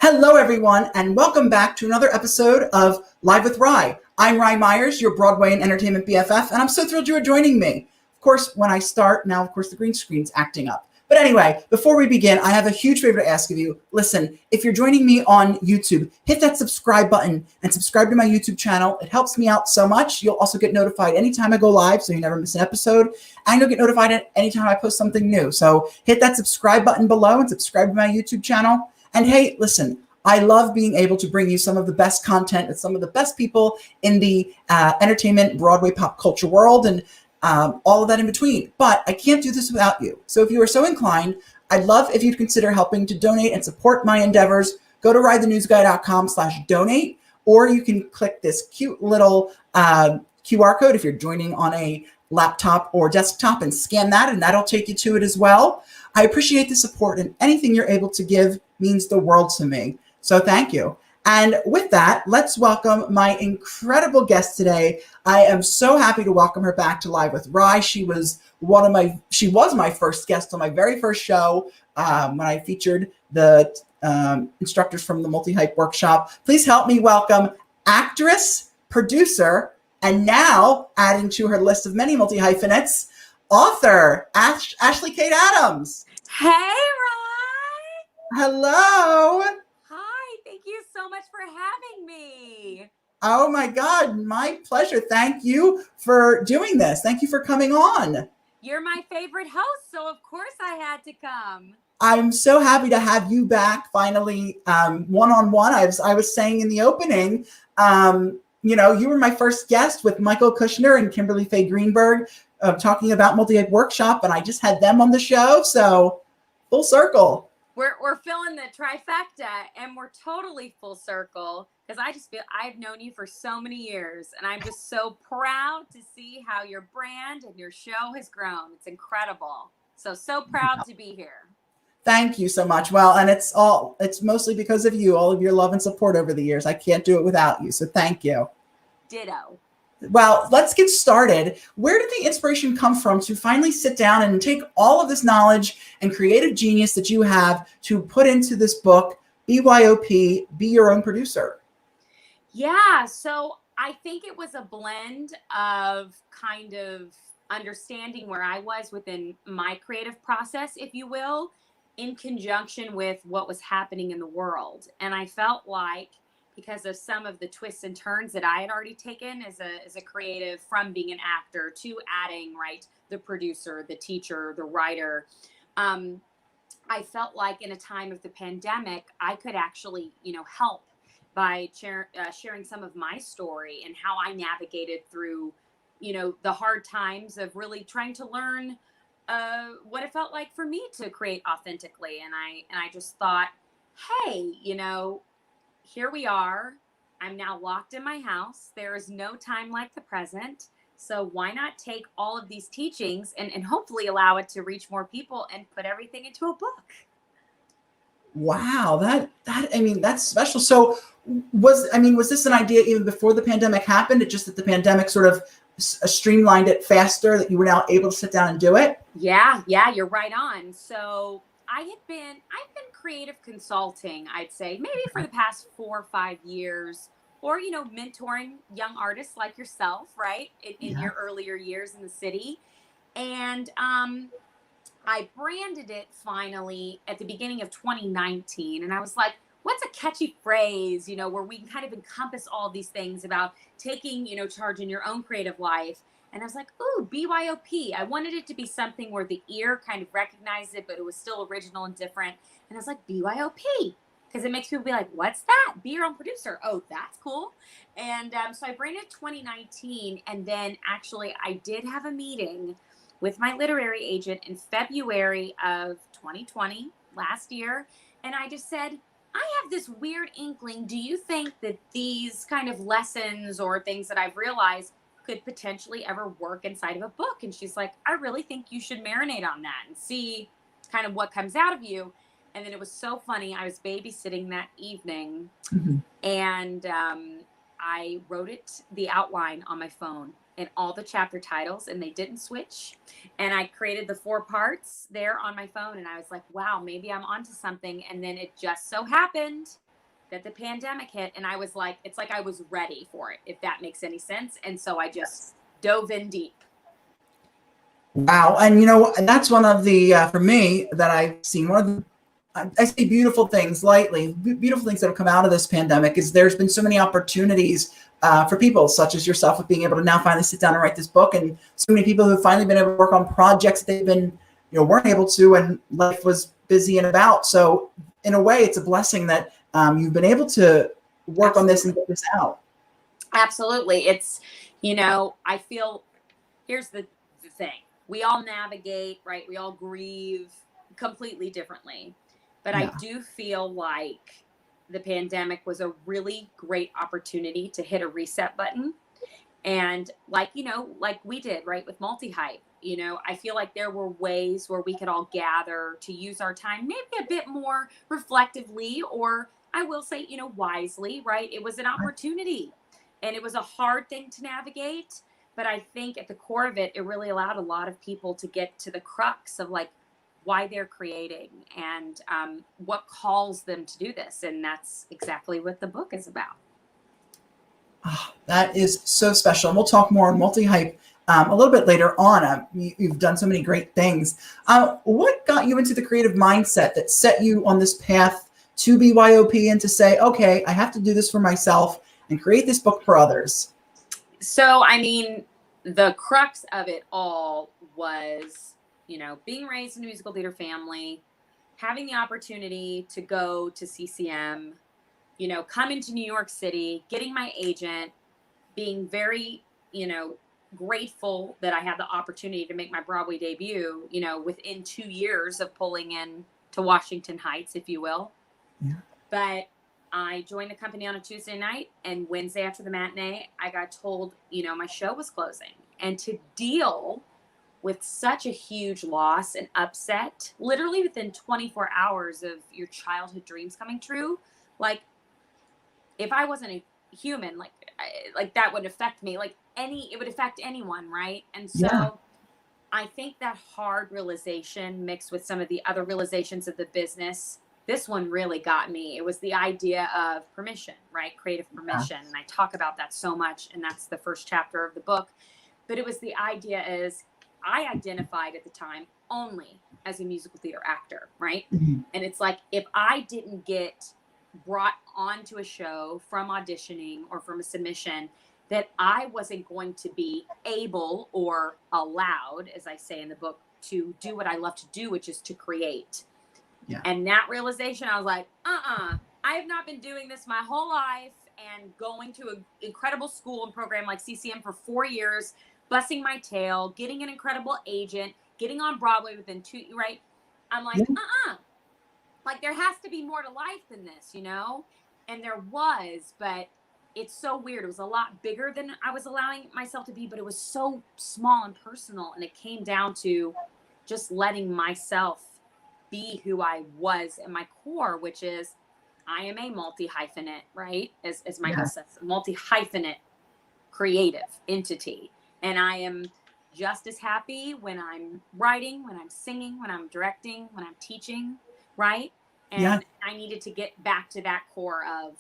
Hello, everyone, and welcome back to another episode of Live with Rye. I'm Rye Myers, your Broadway and entertainment BFF, and I'm so thrilled you are joining me. Of course, when I start, now, of course, the green screen's acting up. But anyway, before we begin, I have a huge favor to ask of you. Listen, if you're joining me on YouTube, hit that subscribe button and subscribe to my YouTube channel. It helps me out so much. You'll also get notified anytime I go live, so you never miss an episode. And you'll get notified anytime I post something new. So hit that subscribe button below and subscribe to my YouTube channel. And hey, listen, I love being able to bring you some of the best content with some of the best people in the entertainment, Broadway, pop culture world, and all of that in between. But I can't do this without you. So if you are so inclined, I'd love if you'd consider helping to donate and support my endeavors. Go to ridethenewsguy.com/donate, or you can click this cute little QR code if you're joining on a laptop or desktop and scan that, and that'll take you to it as well. I appreciate the support, and anything you're able to give means the world to me. So thank you. And with that, let's welcome my incredible guest today. I am so happy to welcome her back to Live with Rye. She was my first guest on my very first show when I featured the instructors from the Multihype Workshop. Please help me welcome actress, producer, and now adding to her list of many multi-hyphenates, author, Ashley Kate Adams. Hey, Rye. Hello. Hi, thank you so much for having me. Oh my God, my pleasure. Thank you for doing this. Thank you for coming on. You're my favorite host, so of course I had to come. I'm so happy to have you back finally, one-on-one. I was saying in the opening, you were my first guest with Michael Kushner and Kimberly Faye Greenberg talking about Multihype Workshop, and I just had them on the show, so full circle. We're filling the trifecta, and we're totally full circle because I just feel I've known you for so many years, and I'm just so proud to see how your brand and your show has grown. It's incredible. So proud to be here. Thank you so much. Well, and it's mostly because of you, all of your love and support over the years. I can't do it without you. So thank you. Ditto. Well, let's get started. Where did the inspiration come from to finally sit down and take all of this knowledge and creative genius that you have to put into this book, BYOP, Be Your Own Producer? Yeah, so I think it was a blend of kind of understanding where I was within my creative process, if you will, in conjunction with what was happening in the world. And I felt like because of some of the twists and turns that I had already taken as a creative, from being an actor to adding, right, the producer, the teacher, the writer, I felt like in a time of the pandemic, I could actually, help by sharing some of my story and how I navigated through, the hard times of really trying to learn what it felt like for me to create authentically. And I just thought, hey, here we are. I'm now locked in my house. There is no time like the present. So why not take all of these teachings and hopefully allow it to reach more people and put everything into a book? Wow, that's special. So was this an idea even before the pandemic happened? It just that the pandemic sort of streamlined it faster, that you were now able to sit down and do it? Yeah, you're right on. So I've been creative consulting, I'd say, maybe for the past 4 or 5 years, or, mentoring young artists like yourself, right, in your earlier years in the city. And I branded it finally at the beginning of 2019. And I was like, what's a catchy phrase, where we can kind of encompass all these things about taking, charge in your own creative life. And I was like, ooh, BYOP. I wanted it to be something where the ear kind of recognized it, but it was still original and different. And I was like, BYOP, because it makes people be like, what's that? Be your own producer. Oh, that's cool. And so I branded 2019. And then actually I did have a meeting with my literary agent in February of 2020, last year. And I just said, I have this weird inkling. Do you think that these kind of lessons or things that I've realized could potentially ever work inside of a book? And she's like, I really think you should marinate on that and see kind of what comes out of you. And then it was so funny. I was babysitting that evening, and I wrote the outline on my phone and all the chapter titles, and they didn't switch. And I created the 4 parts there on my phone, and I was like, wow, maybe I'm onto something. And then it just so happened that the pandemic hit, and I was like, it's like I was ready for it, if that makes any sense. And so I just dove in deep. Wow. And you know, and that's one of the, for me, that I've seen, one of the, I say beautiful things lightly, beautiful things that have come out of this pandemic is there's been so many opportunities for people such as yourself with being able to now finally sit down and write this book, and so many people who've finally been able to work on projects that they've been, you know, weren't able to, and life was busy and about. So in a way, it's a blessing that you've been able to work on this and get this out. Absolutely. It's, you know, I feel, here's the thing. We all navigate, right? We all grieve completely differently. But I do feel like the pandemic was a really great opportunity to hit a reset button. And like, you know, like we did, right, with Multihype, you know, I feel like there were ways where we could all gather to use our time maybe a bit more reflectively, or I will say, you know, wisely, right? It was an opportunity, and it was a hard thing to navigate. But I think at the core of it, it really allowed a lot of people to get to the crux of like why they're creating and what calls them to do this. And that's exactly what the book is about. Oh, that is so special. And we'll talk more on Multihype a little bit later on. You've done so many great things. What got you into the creative mindset that set you on this path to BYOP and to say, okay, I have to do this for myself and create this book for others? So, I mean, the crux of it all was, you know, being raised in a musical theater family, having the opportunity to go to CCM, you know, coming to New York City, getting my agent, being very, you know, grateful that I had the opportunity to make my Broadway debut, you know, within 2 years of pulling in to Washington Heights, if you will. Yeah. But I joined the company on a Tuesday night, and Wednesday after the matinee, I got told, you know, my show was closing. And to deal with such a huge loss and upset, literally within 24 hours of your childhood dreams coming true, like if I wasn't a human, like that would affect me, it would affect anyone, right? And so I think that hard realization mixed with some of the other realizations of the business, this one really got me. It was the idea of permission, right? Creative permission. And I talk about that so much, and that's the first chapter of the book. But it was the idea is I identified at the time only as a musical theater actor, right? Mm-hmm. And it's like, if I didn't get brought onto a show from auditioning or from a submission, that I wasn't going to be able or allowed, as I say in the book, to do what I love to do, which is to create. Yeah. And that realization, I was like, I have not been doing this my whole life and going to an incredible school and program like CCM for 4 years, busting my tail, getting an incredible agent, getting on Broadway within 2, right? I'm like, like there has to be more to life than this, you know? And there was, but it's so weird. It was a lot bigger than I was allowing myself to be, but it was so small and personal. And it came down to just letting myself be who I was at my core, which is I am a multi-hyphenate, right? As Michael says, multi-hyphenate creative entity. And I am just as happy when I'm writing, when I'm singing, when I'm directing, when I'm teaching, right? And I needed to get back to that core of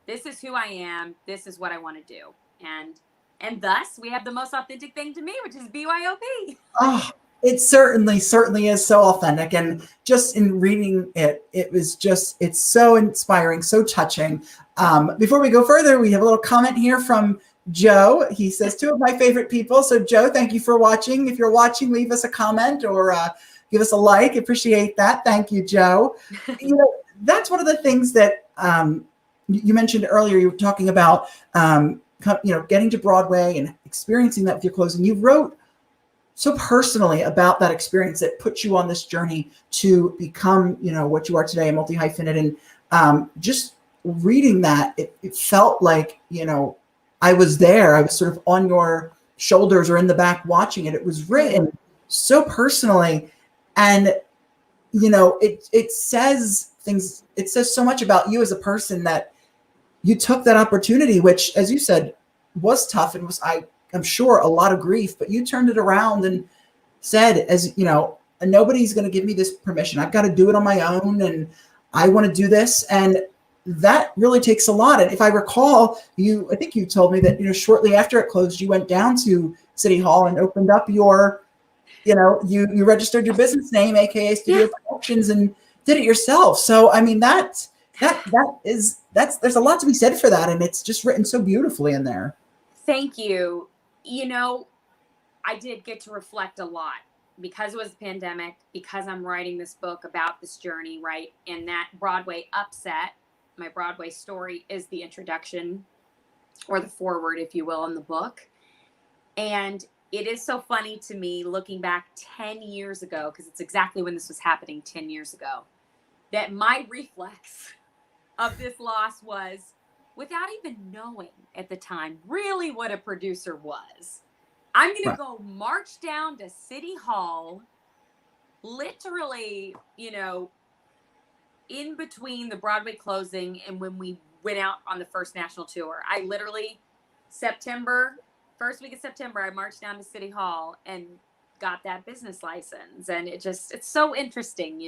this is who I am. This is what I want to do. And thus we have the most authentic thing to me, which is BYOP. Oh, it certainly is so authentic. And just in reading it, it's so inspiring, so touching. Before we go further, we have a little comment here from Joe. He says, 2 of my favorite people. So Joe, thank you for watching. If you're watching, leave us a comment or give us a like. Appreciate that. Thank you, Joe. You know, that's one of the things that you mentioned earlier. You were talking about, you know, getting to Broadway and experiencing that with your closing. You wrote so personally about that experience that put you on this journey to become, you know, what you are today, a multi-hyphenate. And just reading that, it felt like, you know, I was there. I was sort of on your shoulders or in the back watching it. It was written so personally. And, you know, it says things, it says so much about you as a person that you took that opportunity, which, as you said, was tough and was, I'm sure, a lot of grief, but you turned it around and said, as you know, nobody's going to give me this permission. I've got to do it on my own. And I want to do this. And that really takes a lot. And if I recall, I think you told me that, shortly after it closed, you went down to City Hall and opened up your, you registered your business name, AKA Studio Productions, and did it yourself. So, I mean, there's a lot to be said for that. And it's just written so beautifully in there. Thank you. I did get to reflect a lot because it was a pandemic, because I'm writing this book about this journey, right? And that Broadway upset, my Broadway story, is the introduction, or the foreword, if you will, in the book. And it is so funny to me looking back 10 years ago, because it's exactly when this was happening 10 years ago, that my reflex of this loss was, without even knowing at the time really what a producer was, I'm going to go march down to City Hall, literally, in between the Broadway closing and when we went out on the first national tour. I literally, first week of September, I marched down to City Hall and got that business license. And it's so interesting,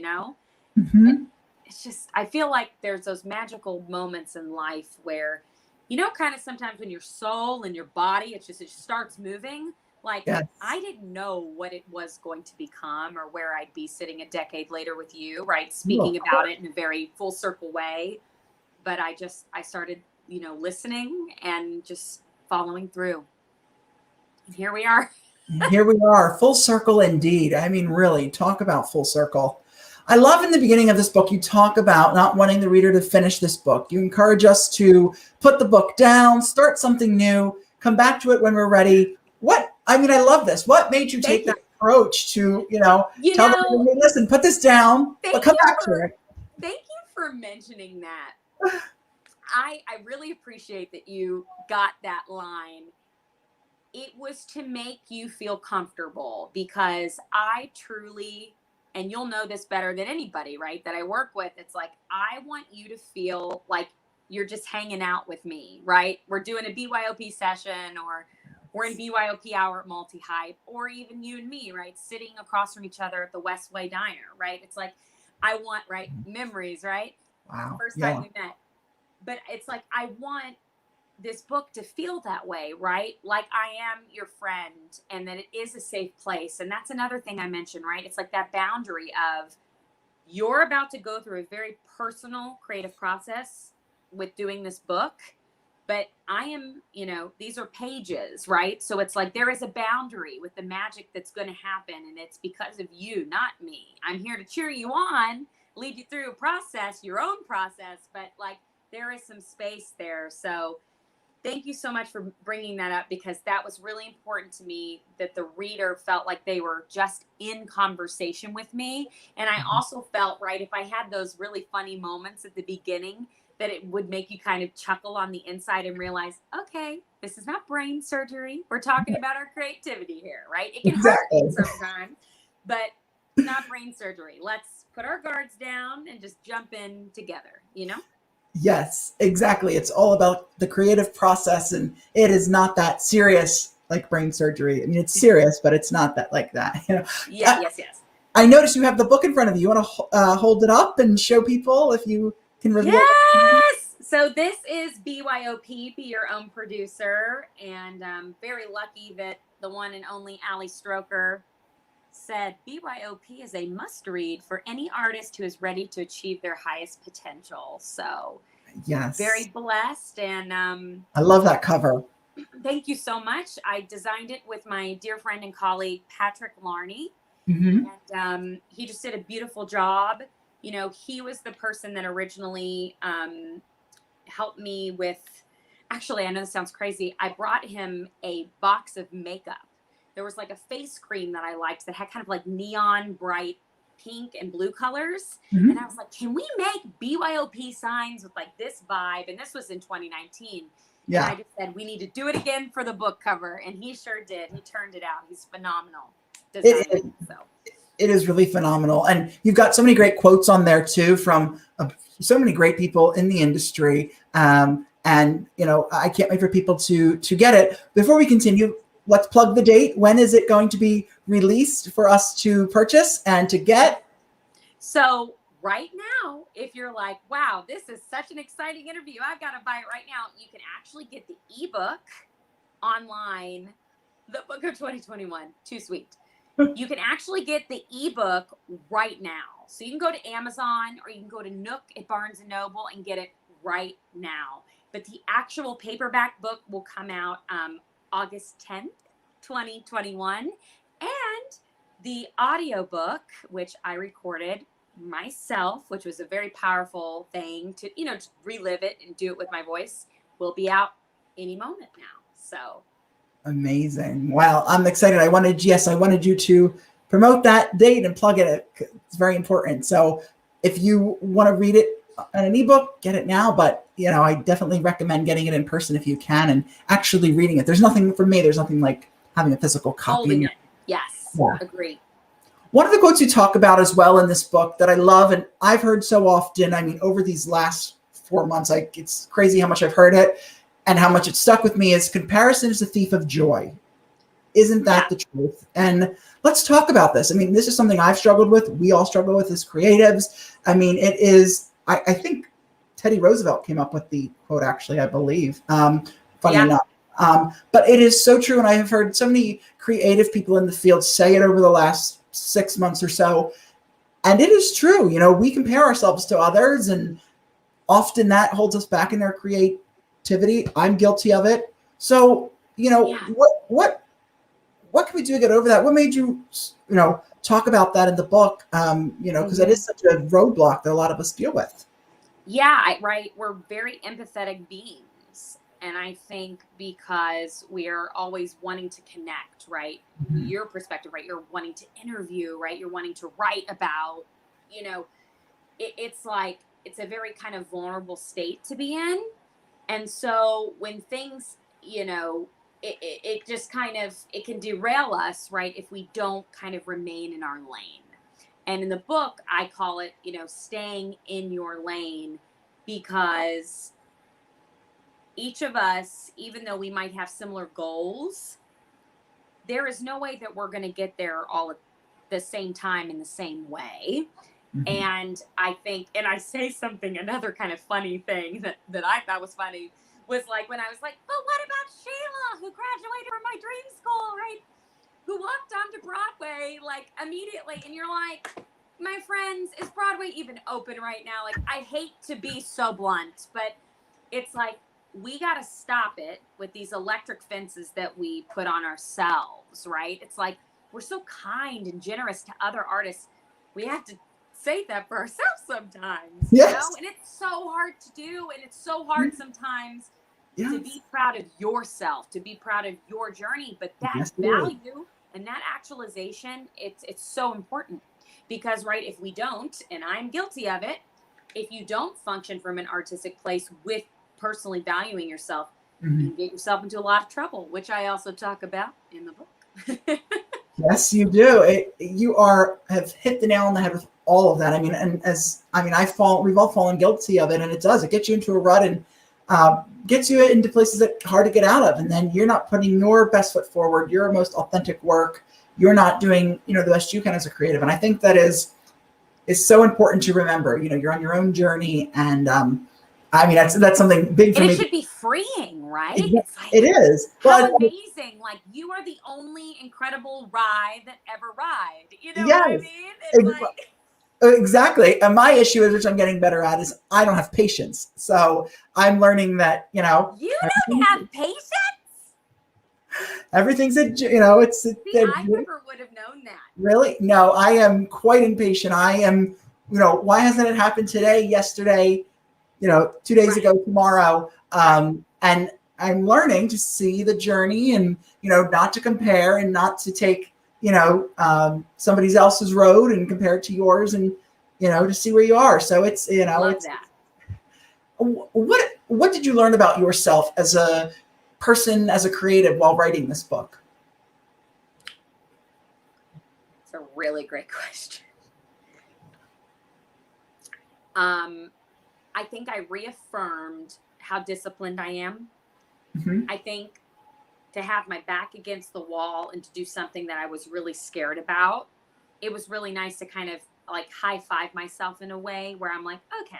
Mm-hmm. It's just, I feel like there's those magical moments in life where, kind of sometimes when your soul and your body, it just starts moving. Like, yes. I didn't know what it was going to become or where I'd be sitting a decade later with you, right? Speaking about it in a very full circle way. But I started, listening and just following through. And here we are. Here we are, full circle indeed. I mean, really, talk about full circle. I love in the beginning of this book, you talk about not wanting the reader to finish this book. You encourage us to put the book down, start something new, come back to it when we're ready. I love this. What made you take that approach to, tell them, listen, put this down, but come back to it? Thank you for mentioning that. I really appreciate that you got that line. It was to make you feel comfortable, because I truly, and you'll know this better than anybody, right, that I work with, it's like, I want you to feel like you're just hanging out with me, right? We're doing a BYOP session, or we're in BYOP hour at Multihype, or even you and me, right, sitting across from each other at the Westway Diner, right? It's like, I want, memories, right? Wow. First time we met. But it's like, I want this book to feel that way, right? Like I am your friend, and that it is a safe place. And that's another thing I mentioned, right? It's like that boundary of, you're about to go through a very personal creative process with doing this book, but I am, these are pages, right? So it's like, there is a boundary with the magic that's going to happen. And it's because of you, not me. I'm here to cheer you on, lead you through a process, your own process, but like, there is some space there. So thank you so much for bringing that up, because that was really important to me, that the reader felt like they were just in conversation with me. And I also felt, right, if I had those really funny moments at the beginning, that it would make you kind of chuckle on the inside and realize, okay, this is not brain surgery. We're talking about our creativity here, right? It can hurt sometimes, but it's not brain surgery. Let's put our guards down and just jump in together, Yes, exactly. It's all about the creative process, and it is not that serious like brain surgery. I mean, it's serious, but it's not that like that. Yes. I noticed you have the book in front of you. You want to hold it up and show people if you can reveal? Yes. So this is BYOP, Be Your Own Producer, and I'm very lucky that the one and only Ali Stroker said BYOP is a must-read for any artist who is ready to achieve their highest potential. So, yes, very blessed, and I love that cover. Thank you so much. I designed it with my dear friend and colleague Patrick Larney, and he just did a beautiful job. He was the person that originally helped me with. Actually, I know this sounds crazy. I brought him a box of makeup. There was like a face cream that I liked that had kind of like neon bright pink and blue colors. And I was like, can we make BYOP signs with like this vibe? And this was in 2019. Yeah. And I just said, we need to do it again for the book cover. And he sure did. He turned it out. He's phenomenal. It is really phenomenal. And you've got so many great quotes on there too, from so many great people in the industry. And, I can't wait for people to get it. Before we continue, let's plug the date. When is it going to be released for us to purchase and to get? So right now, if you're like, wow, this is such an exciting interview, I've got to buy it right now, you can actually get the ebook online, the book of 2021, too sweet. You can actually get the ebook right now. So you can go to Amazon or you can go to Nook at Barnes and Noble and get it right now. But the actual paperback book will come out August 10th, 2021. And the audiobook, which I recorded myself, which was a very powerful thing to, you know, to relive it and do it with my voice, will be out any moment now. So amazing. Wow. I'm excited. I wanted you to promote that date and plug it. It's very important. So if you want to read it on an ebook, get it now. But, you know, I definitely recommend getting it in person if you can and actually reading it. There's nothing like having a physical copy. Holding it. Yes. Yeah. Agree. One of the quotes you talk about as well in this book that I love, and I've heard so often, I mean, over these last 4 months, it's crazy how much I've heard it and how much it stuck with me, is comparison is a thief of joy. Isn't that the truth? And let's talk about this. I mean, this is something I've struggled with. We all struggle with as creatives. I mean, it is, I think Teddy Roosevelt came up with the quote, actually, I believe, funny enough. But it is so true. And I have heard so many creative people in the field say it over the last 6 months or so. And it is true. You know, we compare ourselves to others, and often that holds us back in their creativity. I'm guilty of it. So, you know, what can we do to get over that? What made you, you know, talk about that in the book? You know, because that is such a roadblock that a lot of us deal with. Yeah, right. We're very empathetic beings. And I think because we're always wanting to connect, right? Mm-hmm. Your perspective, right? You're wanting to interview, right? You're wanting to write about, you know, it's like, it's a very kind of vulnerable state to be in. And so when things, you know, it just kind of, it can derail us, right? If we don't kind of remain in our lane. And in the book, I call it, you know, staying in your lane, because each of us, even though we might have similar goals, there is no way that we're going to get there all at the same time in the same way. Mm-hmm. And I think, and I say something, another kind of funny thing that I thought was funny was like, when I was like, but what about Sheila, who graduated from my dream school, right? Who walked onto Broadway, like, immediately. And you're like, my friends, is Broadway even open right now? Like, I hate to be so blunt, but it's like, we got to stop it with these electric fences that we put on ourselves, right? It's like, we're so kind and generous to other artists. We have to say that for ourselves sometimes, you know? And it's so hard to do. And it's so hard sometimes to be proud of yourself, to be proud of your journey. But that value and that actualization, it's so important, because, right, if we don't, and I'm guilty of it, if you don't function from an artistic place with personally valuing yourself, you can get yourself into a lot of trouble, which I also talk about in the book. Yes, you do. You have hit the nail on the head with all of that. I mean, and we've all fallen guilty of it, and it gets you into a rut and gets you into places that are hard to get out of. And then you're not putting your best foot forward, your most authentic work. You're not doing, you know, the best you can as a creative. And I think that is so important to remember. You know, you're on your own journey, and I mean, that's something big for me. It should be freeing, right? It's like, it is. How amazing. Like, you are the only incredible ride that ever ride. You know what I mean? It's like... Exactly. And my issue is, which I'm getting better at, is I don't have patience. So I'm learning that, you know. You don't have patience? Everything's I never would have known that. Really? No, I am quite impatient. I am, you know, why hasn't it happened today, yesterday, you know, 2 days ago, tomorrow? And I'm learning to see the journey, and, you know, not to compare and not to take, you know, somebody else's road and compare it to yours, and, you know, to see where you are. So it's, you know, Love that. What did you learn about yourself as a person, as a creative, while writing this book? It's a really great question. I think I reaffirmed how disciplined I am. Mm-hmm. I think to have my back against the wall and to do something that I was really scared about, it was really nice to kind of like high five myself in a way where I'm like, okay,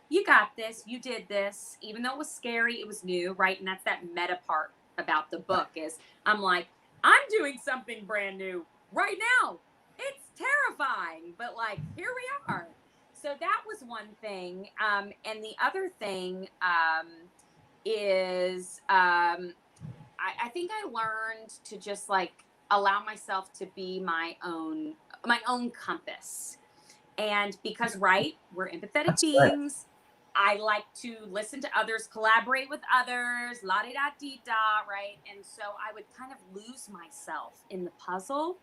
you got this, you did this, even though it was scary, it was new, right? And that's that meta part about the book is I'm like, I'm doing something brand new right now. It's terrifying, but like, here we are. So that was one thing. And the other thing is I think I learned to just like allow myself to be my own compass. And because right, we're empathetic That's right. beings. I like to listen to others, collaborate with others, la di da di da, right? And so I would kind of lose myself in the puzzle.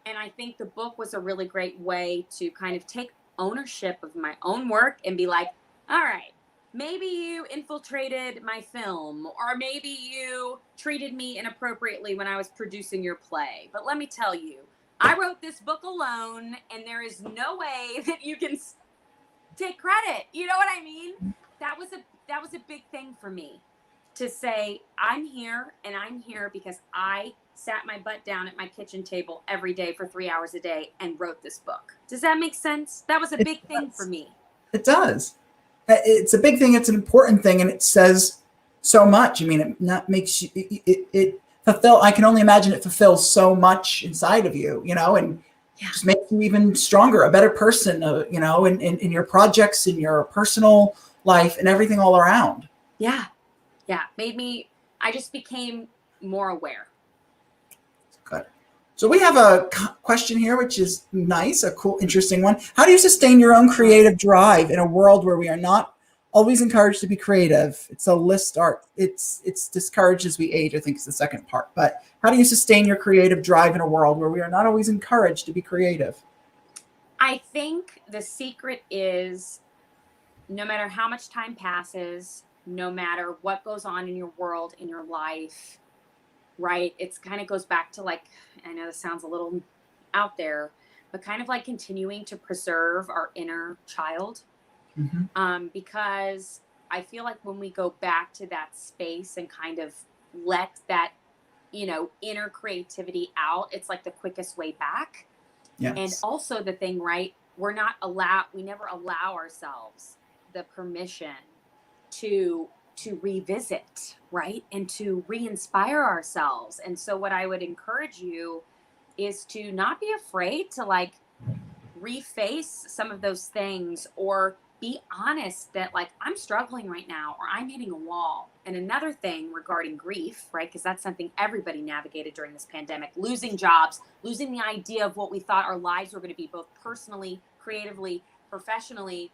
And I think the book was a really great way to kind of take ownership of my own work and be like, all right, maybe you infiltrated my film, or maybe you treated me inappropriately when I was producing your play. But let me tell you, I wrote this book alone, and there is no way that you can take credit. You know what I mean? That was a big thing for me to say, I'm here, and I'm here because I sat my butt down at my kitchen table every day for 3 hours a day and wrote this book. Does that make sense? That was a big thing for me. It does. It's a big thing. It's an important thing, and it says so much. I mean, it not makes you it fulfill. I can only imagine it fulfills so much inside of you, and just makes you even stronger, a better person, in your projects, in your personal life, and everything all around. Yeah. I just became more aware. Good. So we have a question here, which is nice, a cool, interesting one. How do you sustain your own creative drive in a world where we are not always encouraged to be creative? It's a list art. It's discouraged as we age, I think is the second part. But how do you sustain your creative drive in a world where we are not always encouraged to be creative? I think the secret is no matter how much time passes, no matter what goes on in your world, in your life, right? It's kind of goes back to like, I know this sounds a little out there, but kind of like continuing to preserve our inner child. Because I feel like when we go back to that space and kind of let that, inner creativity out, it's like the quickest way back. Yes. And also the thing, right? We never allow ourselves the permission to revisit, right? And to re-inspire ourselves. And so what I would encourage you is to not be afraid to like reface some of those things, or be honest that like I'm struggling right now, or I'm hitting a wall. And another thing regarding grief, right? Because that's something everybody navigated during this pandemic, losing jobs, losing the idea of what we thought our lives were going to be, both personally, creatively, professionally.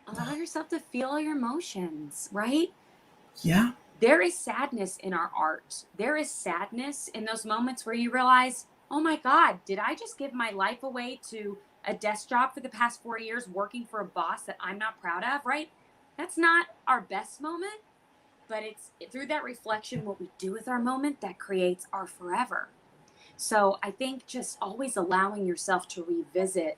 Allow yourself to feel your emotions, right? Yeah. There is sadness in our art. There is sadness in those moments where you realize, oh my God, did I just give my life away to a desk job for the past 4 years working for a boss that I'm not proud of, right? That's not our best moment, but it's through that reflection, what we do with our moment, that creates our forever. So I think just always allowing yourself to revisit,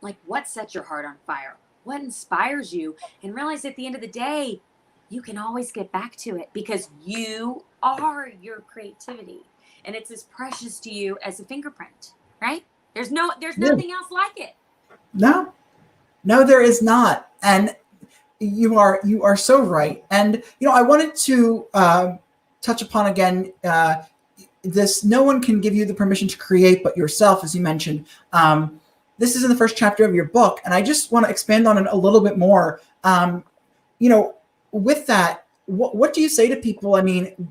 like, what sets your heart on fire? What inspires you? And realize at the end of the day, you can always get back to it because you are your creativity. And it's as precious to you as a fingerprint, right? There's nothing else like it. No, there is not. And you are so right. And, I wanted to touch upon again, this, no one can give you the permission to create but yourself, as you mentioned. This is in the first chapter of your book. And I just want to expand on it a little bit more. With that, what do you say to people? I mean,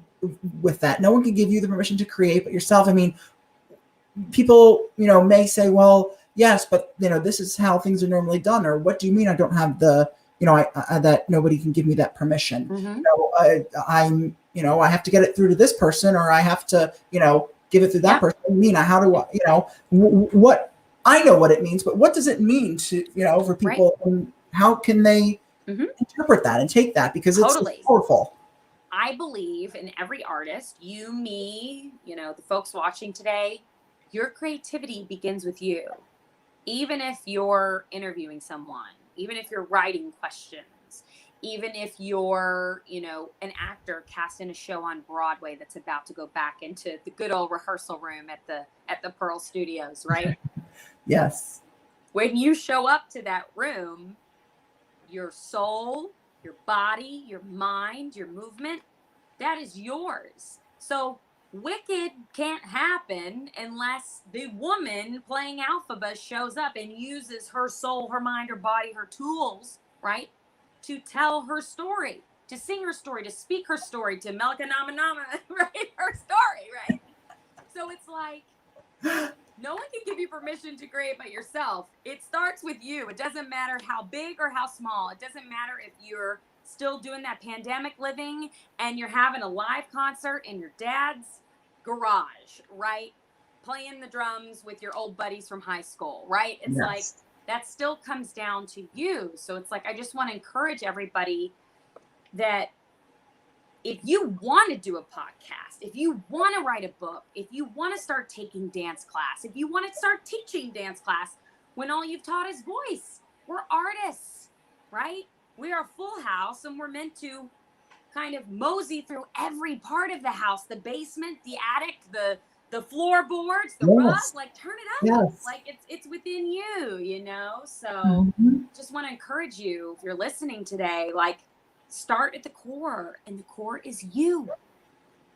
with that, no one can give you the permission to create but yourself. I mean, people, may say, well, yes, but, this is how things are normally done. Or what do you mean I don't have the, that nobody can give me that permission? Mm-hmm. I have to get it through to this person, or I have to, give it through that person. I mean, how do I, what, I know what it means, but what does it mean to, for people, right. And how can they interpret that and take that? Because it's powerful. I believe in every artist, you, me, the folks watching today, your creativity begins with you. Even if you're interviewing someone, even if you're writing questions, even if you're, an actor cast in a show on Broadway that's about to go back into the good old rehearsal room at the Pearl Studios, right? Yes. When you show up to that room, your soul, your body, your mind, your movement, that is yours. So wicked can't happen unless the woman playing Alphaba shows up and uses her soul, her mind, her body, her tools, right, to tell her story, to sing her story, to speak her story, to Melika Nama Nama, right, her story, right? So it's like, no one can give you permission to create but yourself. It starts with you. It doesn't matter how big or how small. It doesn't matter if you're still doing that pandemic living and you're having a live concert in your dad's garage, right? Playing the drums with your old buddies from high school, right? It's Yes. like that still comes down to you. So it's like, I just want to encourage everybody that if you want to do a podcast, if you want to write a book, if you want to start taking dance class, if you want to start teaching dance class, when all you've taught is voice, we're artists, right? We are Full House, and we're meant to kind of mosey through every part of the house, the basement, the attic, the floorboards, the rug, like turn it up. Yes. Like it's within you, you know? So Mm-hmm. just want to encourage you, if you're listening today, like start at the core, and the core is you.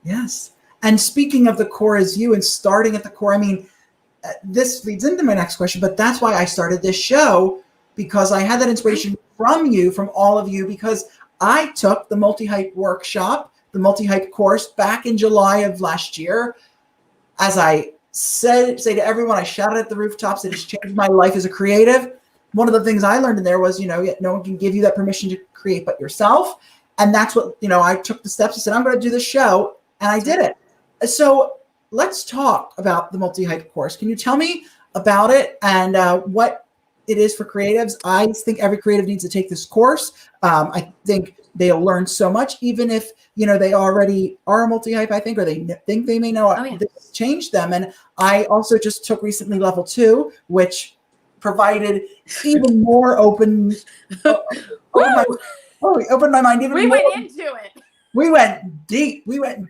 Yes. And speaking of the core is you and starting at the core, I mean, this leads into my next question, but that's why I started this show, because I had that inspiration from you, from all of you, because I took the Multihype Workshop, the Multihype course back in July of last year. As I say to everyone, I shouted at the rooftops, it has changed my life as a creative. One of the things I learned in there was, no one can give you that permission to create but yourself. And that's what, I took the steps and said, I'm going to do this show, and I did it. So let's talk about the Multihype course. Can you tell me about it and what it is for creatives? I think every creative needs to take this course. I think they'll learn so much, even if, they already are a Multihype, I think, or they think they may know this changed them. And I also just took recently level 2, which provided even more opened my mind even more. We went into it. We went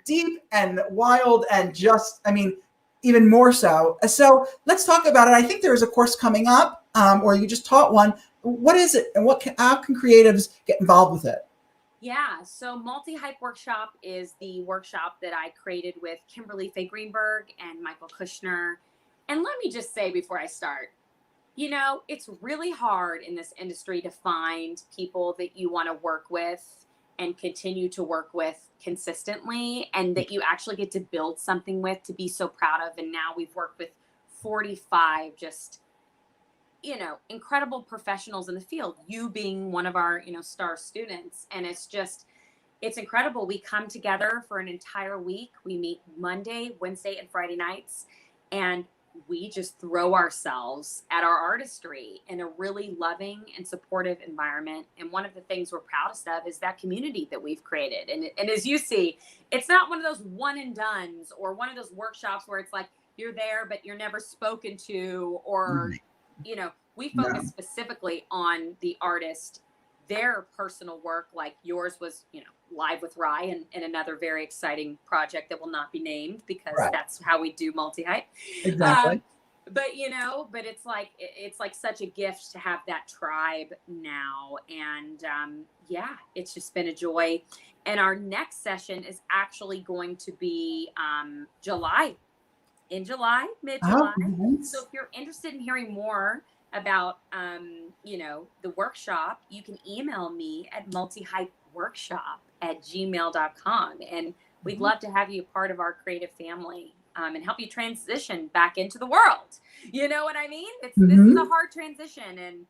deep and wild, and just, even more so. So let's talk about it. I think there is a course coming up, or you just taught one. What is it, and how can creatives get involved with it? Yeah, so Multihype Workshop is the workshop that I created with Kimberly Faye Greenberg and Michael Kushner. And let me just say before I start, it's really hard in this industry to find people that you want to work with and continue to work with consistently, and that you actually get to build something with, to be so proud of. And now we've worked with 45 just, incredible professionals in the field, you being one of our, star students. And it's incredible. We come together for an entire week. We meet Monday, Wednesday, and Friday nights, and we just throw ourselves at our artistry in a really loving and supportive environment. And one of the things we're proudest of is that community that we've created. And as you see, it's not one of those one and dones, or one of those workshops where it's like you're there but you're never spoken to, or we focus specifically on the artist, their personal work, like yours was, Live with Rye, and another very exciting project that will not be named, because that's how we do Multihype. Exactly. But it's like such a gift to have that tribe now. And it's just been a joy. And our next session is actually going to be mid-July. Nice. So if you're interested in hearing more about the workshop, you can email me at multihypeworkshop@gmail.com, and we'd love to have you a part of our creative family, and help you transition back into the world. You know what I mean? This is a hard transition, and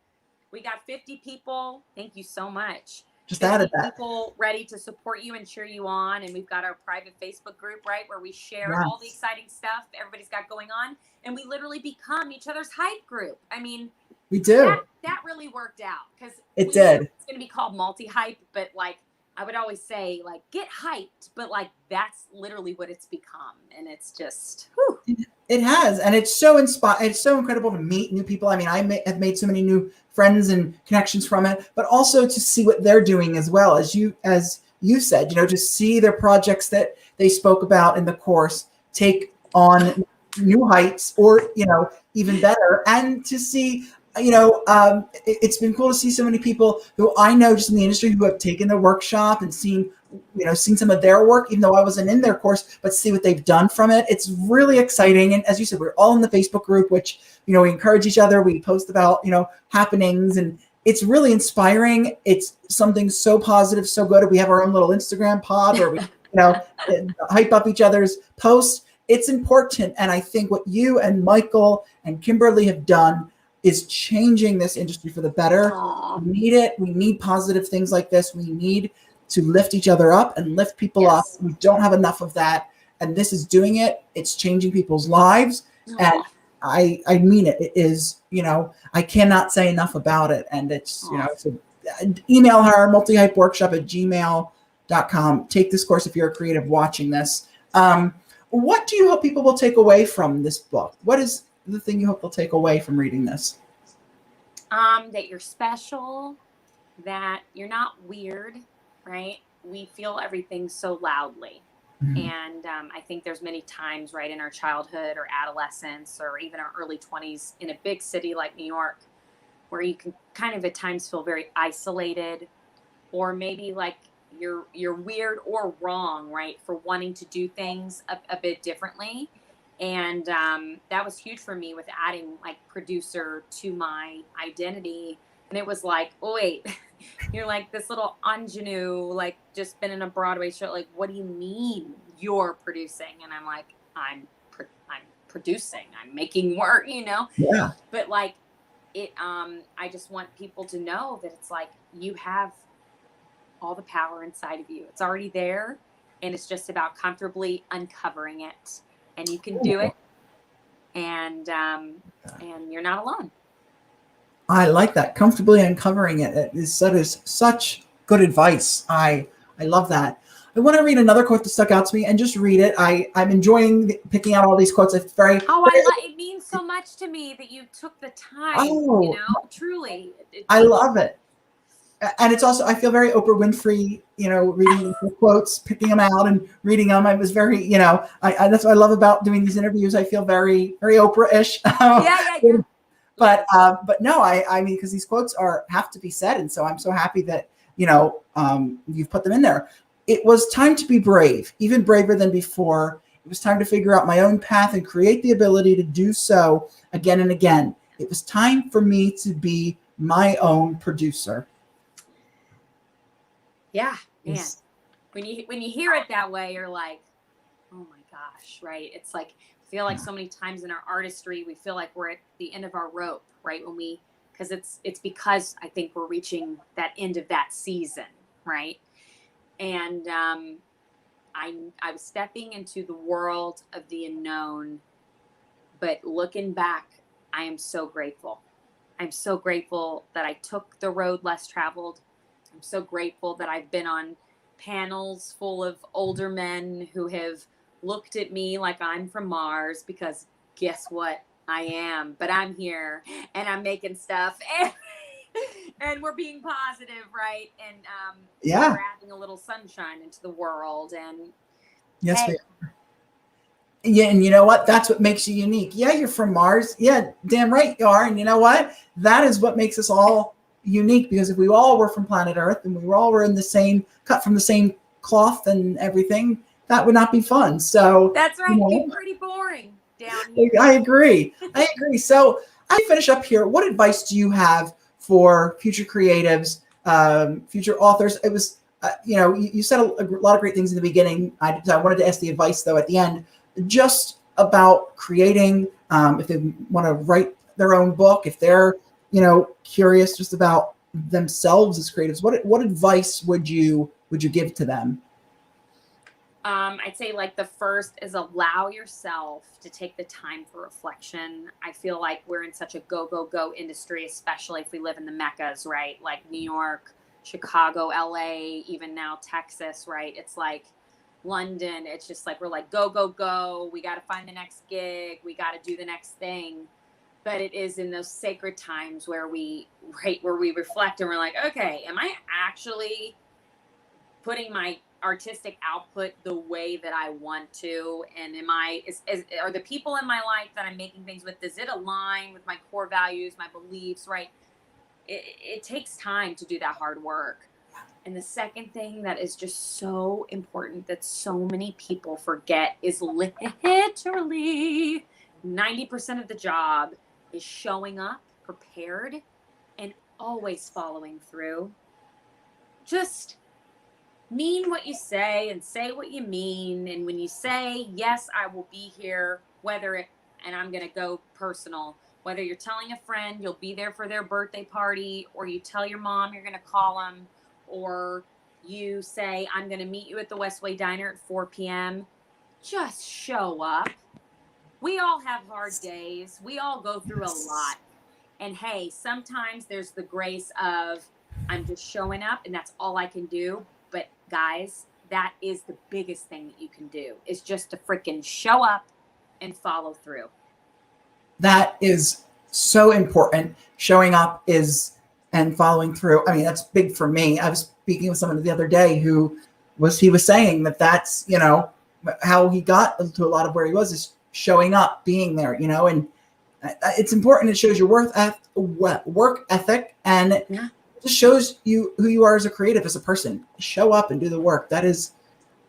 we got 50 people. Thank you so much. Just added that. People ready to support you and cheer you on. And we've got our private Facebook group, right, where we share all the exciting stuff everybody's got going on. And we literally become each other's hype group. We do. That really worked out, because it did. It's going to be called Multihype, but like I would always say, like, get hyped, but like that's literally what it's become. And it's just, whew. It has, and it's so inspiring. It's so incredible to meet new people. I have made so many new friends and connections from it, but also to see what they're doing as well. As you said, to see their projects that they spoke about in the course take on new heights, or even better. And to see, it's been cool to see so many people who I know just in the industry who have taken the workshop and seen some of their work, even though I wasn't in their course, but see what they've done from it. It's really exciting. And as you said, we're all in the Facebook group, which, we encourage each other. We post about, happenings, and it's really inspiring. It's something so positive, so good. We have our own little Instagram pod where we, hype up each other's posts. It's important. And I think what you and Michael and Kimberly have done is changing this industry for the better. Aww. We need it. We need positive things like this. We need to lift each other up and lift people up. We don't have enough of that. And this is doing it. It's changing people's lives. Aww. And I mean it. It is, I cannot say enough about it. And it's, so email her, multihypeworkshop@gmail.com. Take this course if you're a creative watching this. What do you hope people will take away from this book? What is the thing you hope they'll take away from reading this? That you're special, that you're not weird, right? We feel everything so loudly. Mm-hmm. And I think there's many times, right, in our childhood or adolescence or even our early 20s in a big city like New York, where you can kind of at times feel very isolated, or maybe like you're weird or wrong, right, for wanting to do things a bit differently. And that was huge for me with adding like producer to my identity. And it was like, oh, wait, you're like this little ingenue, like just been in a Broadway show. Like, what do you mean you're producing? And I'm like, I'm producing, I'm making work, Yeah. But like I just want people to know that it's like, you have all the power inside of you. It's already there. And it's just about comfortably uncovering it. And you can do it, and you're not alone. I like that. Comfortably uncovering it. That is such good advice. I love that. I want to read another quote that stuck out to me and just read it. I'm enjoying picking out all these quotes. It's very. It means so much to me that you took the time. Truly. I love it. And it's also, I feel very Oprah Winfrey, reading the quotes, picking them out and reading them. I was very, that's what I love about doing these interviews. I feel very, very Oprah-ish. Yeah. But no, I mean, because these quotes have to be said. And so I'm so happy that, you've put them in there. It was time to be brave, even braver than before. It was time to figure out my own path and create the ability to do so again and again. It was time for me to be my own producer. Yeah, man. When you hear it that way, you're like, oh my gosh, right? It's like, I feel like so many times in our artistry, we feel like we're at the end of our rope, right? Because it's because I think we're reaching that end of that season, right? And I was stepping into the world of the unknown, but looking back, I am so grateful. I'm so grateful that I took the road less traveled. I'm so grateful that I've been on panels full of older men who have looked at me like I'm from Mars, because guess what? I am, but I'm here and I'm making stuff and we're being positive, right? And we're adding a little sunshine into the world. And yes, hey. Yeah, and you know what? That's what makes you unique. Yeah, you're from Mars. Yeah, damn right you are. And you know what? That is what makes us all unique, because if we all were from planet Earth and we all were in the same, cut from the same cloth and everything, that would not be fun. So that's right. It'd be pretty boring down here. I agree. So I finish up here. What advice do you have for future creatives, future authors? It was, you said a lot of great things in the beginning. I wanted to ask the advice though at the end, just about creating, if they want to write their own book, if they're, curious just about themselves as creatives, what advice would you give to them? I'd say like the first is allow yourself to take the time for reflection. I feel like we're in such a go industry, especially if we live in the meccas, right? Like New York, Chicago, LA, even now Texas, right? It's like London. It's just like, we're like, go. We got to find the next gig. We got to do the next thing. But it is in those sacred times where we reflect and we're like, okay, am I actually putting my artistic output the way that I want to? And are the people in my life that I'm making things with, does it align with my core values, my beliefs, right? It takes time to do that hard work. And the second thing that is just so important that so many people forget is literally 90% of the job is showing up prepared and always following through. Just mean what you say and say what you mean. And when you say, yes, I will be here, and I'm going to go personal, whether you're telling a friend you'll be there for their birthday party, or you tell your mom you're going to call them, or you say, I'm going to meet you at the Westway Diner at 4 p.m. Just show up. We all have hard days. We all go through a lot. And hey, sometimes there's the grace of, I'm just showing up and that's all I can do. But guys, that is the biggest thing that you can do, is just to freaking show up and follow through. That is so important. Showing up and following through. I mean, that's big for me. I was speaking with someone the other day he was saying that's, how he got to a lot of where he was, is showing up, being there, and it's important. It shows your work ethic, and it just shows you who you are as a creative, as a person. Show up and do the work. Just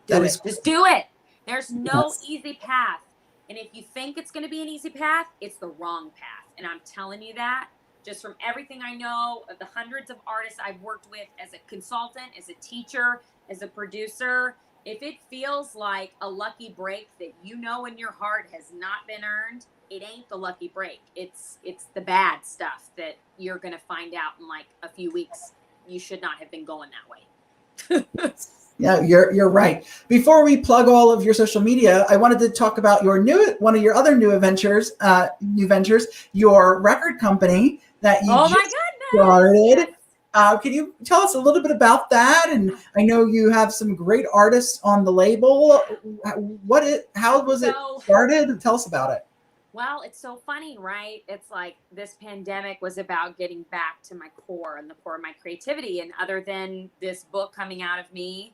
do it. There's no easy path. And if you think it's going to be an easy path, it's the wrong path. And I'm telling you that just from everything I know of the hundreds of artists I've worked with as a consultant, as a teacher, as a producer. If it feels like a lucky break that in your heart has not been earned, it ain't the lucky break. It's the bad stuff that you're going to find out in like a few weeks. You should not have been going that way. Yeah, you're right. Before we plug all of your social media, I wanted to talk about one of your other new ventures, your record company that you started. Can you tell us a little bit about that? And I know you have some great artists on the label. How was it started? Tell us about it. Well, it's so funny, right? It's like this pandemic was about getting back to my core and the core of my creativity. And other than this book coming out of me,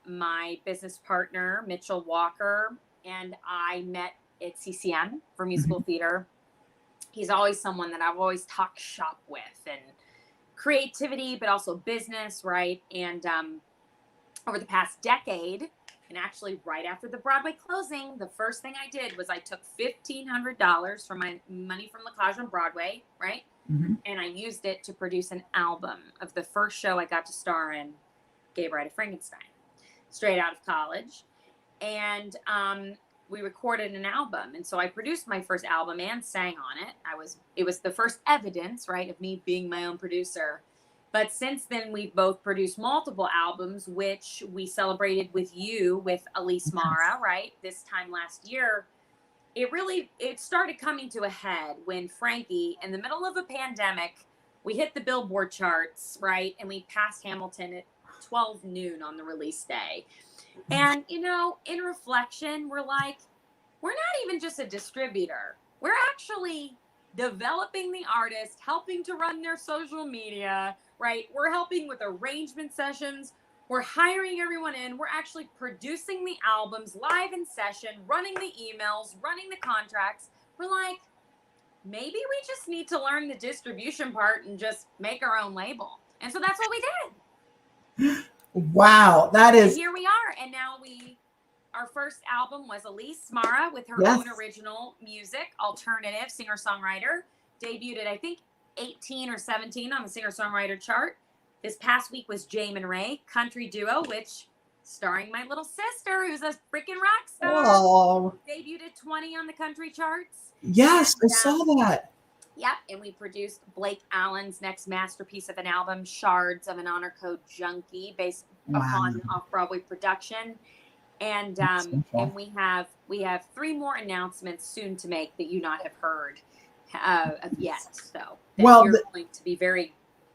my business partner, Mitchell Walker, and I met at CCM for musical theater. He's always someone that I've always talked shop with, and creativity, but also business, right? And over the past decade, and actually right after the Broadway closing, the first thing I did was I took $1,500 from my money from Logage on Broadway, right? Mm-hmm. And I used it to produce an album of the first show I got to star in, Gay Bride of Frankenstein, straight out of college. And we recorded an album. And so I produced my first album and sang on it. It was the first evidence, right, of me being my own producer. But since then, we've both produced multiple albums, which we celebrated with Elise Mara, right? This time last year. It started coming to a head when Frankie, in the middle of a pandemic, we hit the Billboard charts, right? And we passed Hamilton at 12 noon on the release day. And, in reflection, we're like, we're not even just a distributor. We're actually developing the artist, helping to run their social media, right? We're helping with arrangement sessions. We're hiring everyone in. We're actually producing the albums live in session, running the emails, running the contracts. We're like, maybe we just need to learn the distribution part and just make our own label. And so that's what we did. Wow, that is. And here we are. And now our first album was Elise Mara with her own original music, alternative singer-songwriter. Debuted at, I think, 18 or 17 on the singer-songwriter chart. This past week was Jamie, country duo, which starring my little sister, who's a freaking rock star. Oh. Debuted at 20 on the country charts. Yes, I saw that. Yep, and we produced Blake Allen's next masterpiece of an album, Shards of an Honor Code Junkie, based upon off-Broadway production. And we have 3 more announcements soon to make that you not have heard of yet. So you're going to be very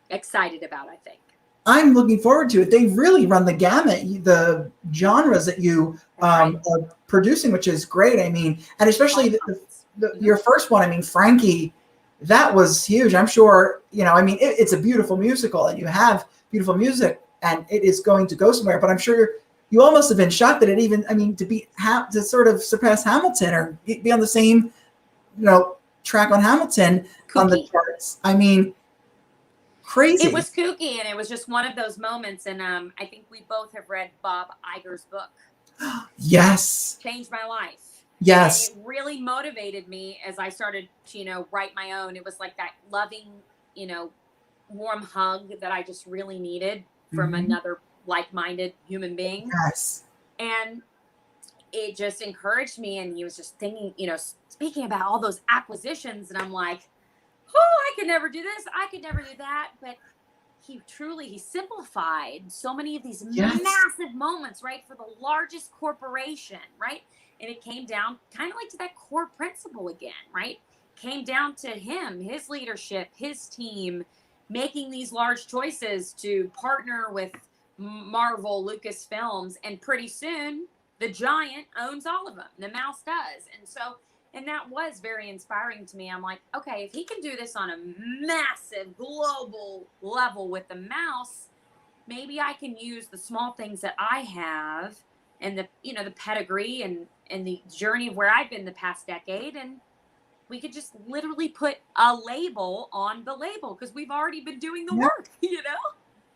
excited about, I think. I'm looking forward to it. They really run the gamut, the genres that you are producing, which is great. I mean, and especially your first one, I mean, Frankie, that was huge. I'm sure, it's a beautiful musical and you have beautiful music and it is going to go somewhere. But I'm sure you almost have been shocked that it even, I mean, to sort of surpass Hamilton or be on the same, track on Hamilton on the charts. I mean, crazy. It was kooky, and it was just one of those moments. And I think we both have read Bob Iger's book. Yes. Changed my life. Yes. And it really motivated me as I started to, write my own. It was like that loving, warm hug that I just really needed from another like-minded human being. Yes. And it just encouraged me. And he was just thinking, speaking about all those acquisitions. And I'm like, oh, I could never do this. I could never do that. But he simplified so many of these massive moments, right? For the largest corporation, right? And it came down kind of like to that core principle again, right? Came down to him, his leadership, his team, making these large choices to partner with Marvel, Lucasfilms, and pretty soon the giant owns all of them. The mouse does. And that was very inspiring to me. I'm like, okay, if he can do this on a massive global level with the mouse, maybe I can use the small things that I have and the pedigree and the journey of where I've been the past decade. And we could just literally put a label on the label because we've already been doing the work,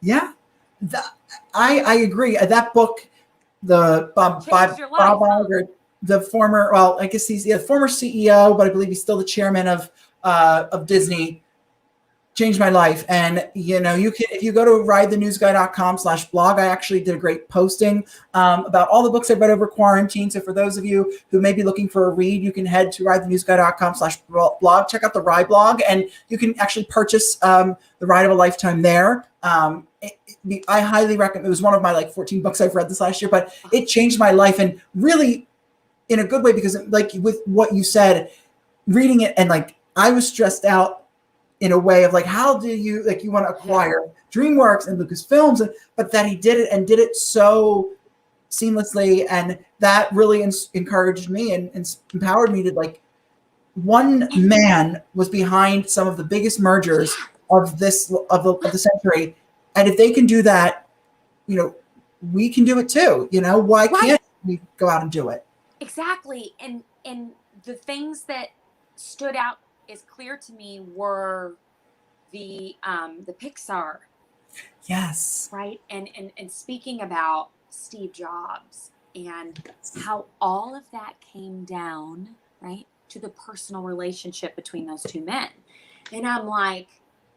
Yeah. I agree. That book, the Bob Iger, the former, well, I guess he's the former CEO, but I believe he's still the chairman of Disney, changed my life. And, you can, if you go to ridethenewsguy.com/blog, I actually did a great posting about all the books I've read over quarantine. So for those of you who may be looking for a read, you can head to ridethenewsguy.com/blog, check out the Ride blog, and you can actually purchase The Ride of a Lifetime there. I highly recommend. It was one of my 14 books I've read this last year, but it changed my life and really in a good way, because with what you said, reading it, and I was stressed out in a way of how do you you want to acquire DreamWorks and Lucasfilms, but that he did it and did it so seamlessly, and that really encouraged me and empowered me to one man was behind some of the biggest mergers of the century, and if they can do that, we can do it too. Why can't we go out and do it? Exactly. And the things that stood out as clear to me were the Pixar. Yes. Right. And speaking about Steve Jobs and how all of that came down, right, to the personal relationship between those two men. And I'm like,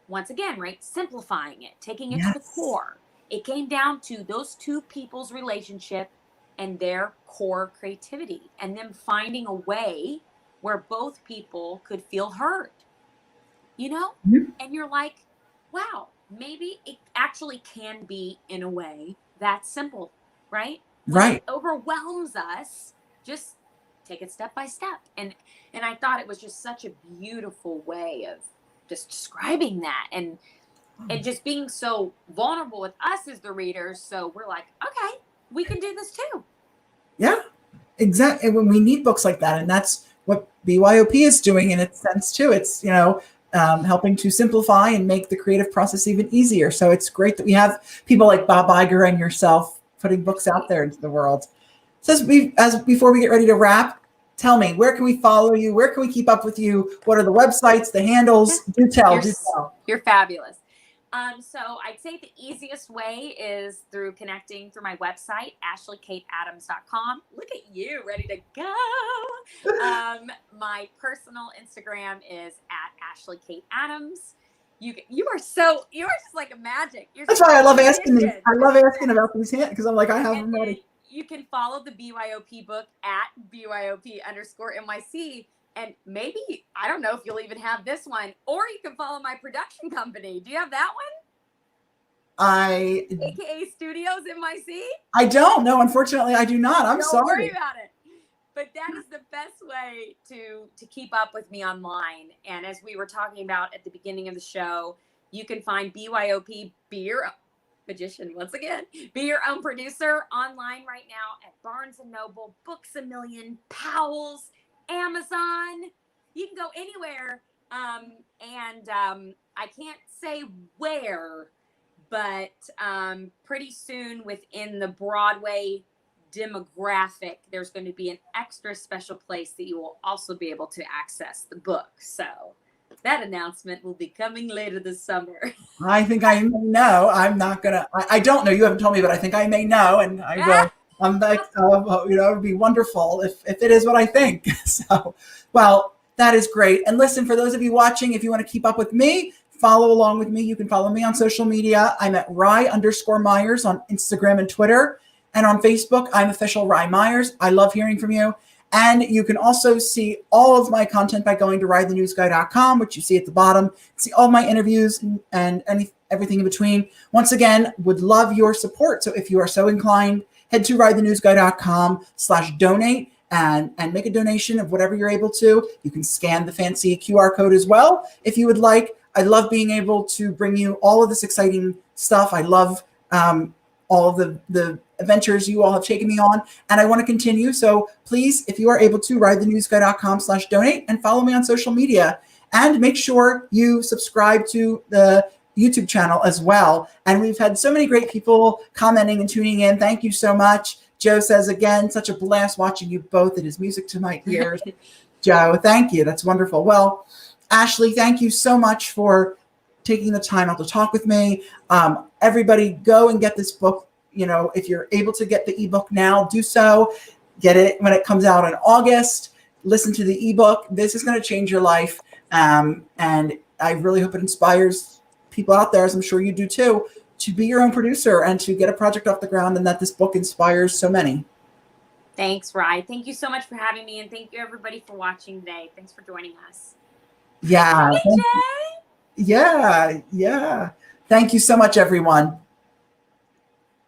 once again, right, simplifying it, taking it to the core. It came down to those two people's relationship and their core creativity, and them finding a way where both people could feel heard, and you're like, wow, maybe it actually can be in a way that simple, right? When it overwhelms us, just take it step by step. And I thought it was just such a beautiful way of just describing that, and just being so vulnerable with us as the readers. So we're like, okay, we can do this too. Yeah, exactly. When we need books like that, and that's what BYOP is doing in its sense too. It's helping to simplify and make the creative process even easier. So it's great that we have people like Bob Iger and yourself putting books out there into the world. So before we get ready to wrap, tell me, where can we follow you? Where can we keep up with you? What are the websites, the handles? Do tell. You're fabulous. So I'd say the easiest way is through connecting through my website, ashleykateadams.com. Look at you, ready to go. My personal Instagram is @AshleyKateAdams. You're just like a magic. That's why I love asking these. I love asking about these hands because I'm like, I have them ready. You can follow the BYOP book @BYOP_NYC. And maybe, I don't know if you'll even have this one, or you can follow my production company. Do you have that one? AKA Studios NYC? I don't. No, unfortunately, I do not. I'm sorry. Don't worry about it. But that is the best way to keep up with me online. And as we were talking about at the beginning of the show, you can find BYOP, Be Your Magician, once again. Be Your Own Producer online right now at Barnes & Noble, Books A Million, Powell's, Amazon. You can go anywhere. I can't say where, but pretty soon within the Broadway demographic, there's going to be an extra special place that you will also be able to access the book. So that announcement will be coming later this summer. I think I may know. I'm not gonna. I don't know. You haven't told me, but I think I may know, and I will. I'm like, you know, it would be wonderful if it is what I think. So, well, that is great. And listen, for those of you watching, if you want to keep up with me, follow along with me. You can follow me on social media. I'm at Rye_Myers on Instagram and Twitter. And on Facebook, I'm official Rye Myers. I love hearing from you. And you can also see all of my content by going to ridethenewsguy.com, which you see at the bottom. See all my interviews and everything in between. Once again, would love your support. So if you are so inclined, head to ridethenewsguy.com/donate and make a donation of whatever you're able to. You can scan the fancy QR code as well if you would like. I love being able to bring you all of this exciting stuff. I love all of the adventures you all have taken me on, and I want to continue. So please, if you are able to, ridethenewsguy.com/donate and follow me on social media, and make sure you subscribe to the YouTube channel as well. And we've had so many great people commenting and tuning in. Thank you so much. Joe says, again, such a blast watching you both. It is music to my ears. Joe, thank you. That's wonderful. Well, Ashley, thank you so much for taking the time out to talk with me. Everybody go and get this book. You know, if you're able to get the ebook now, do so. Get it when it comes out in August. Listen to the ebook. This is going to change your life. And I really hope it inspires people out there, as I'm sure you do too, to be your own producer and to get a project off the ground, and that this book inspires so many. Thanks, Rye. Thank you so much for having me, and thank you everybody for watching today. Thanks for joining us. Yeah. Hey, Jay. Yeah. Thank you so much, everyone.